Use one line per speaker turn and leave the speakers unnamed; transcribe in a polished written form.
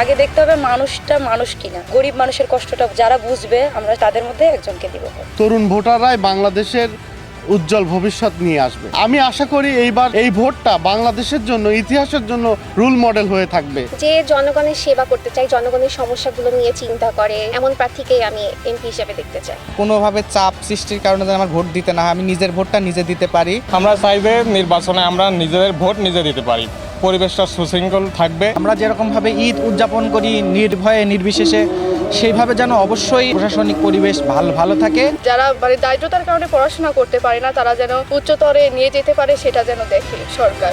আগে দেখতে হবে মানুষটা মানুষ কিনা, গরিব মানুষের কষ্টটা যারা বুঝবে আমরা তাদের মধ্যে একজনকে দিব।
তরুণ ভোটাররাই বাংলাদেশের উজ্জ্বল ভবিষ্যৎ নিয়ে আসবে। আমি আশা করি এইবার এই ভোটটা বাংলাদেশের জন্য, ইতিহাসের জন্য রোল মডেল হয়ে থাকবে।
যে জনগণের সেবা করতে চাই, জনগণের সমস্যাগুলো নিয়ে চিন্তা করে, এমন প্রার্থীকেই আমি এমপি হিসেবে দেখতে চাই।
কোনোভাবে চাপ সৃষ্টির কারণে যেন আমার ভোট দিতে না হয়, আমি নিজের ভোটটা নিজে দিতে পারি।
আমরা চাই যে নির্বাচনে আমরা নিজেদের ভোট নিজে দিতে পারি, পরিবেশটা সুশৃঙ্খল থাকবে।
আমরা যেরকমভাবে ঈদ উদযাপন করি নির্ভয়ে নির্বিশেষে, সেইভাবে যেন অবশ্যই প্রশাসনিক পরিবেশ ভালো থাকে।
যারা দারিদ্রতার কারণে পড়াশোনা করতে পারে না তারা যেন উচ্চতরে নিয়ে যেতে পারে, সেটা যেন দেখে সরকার।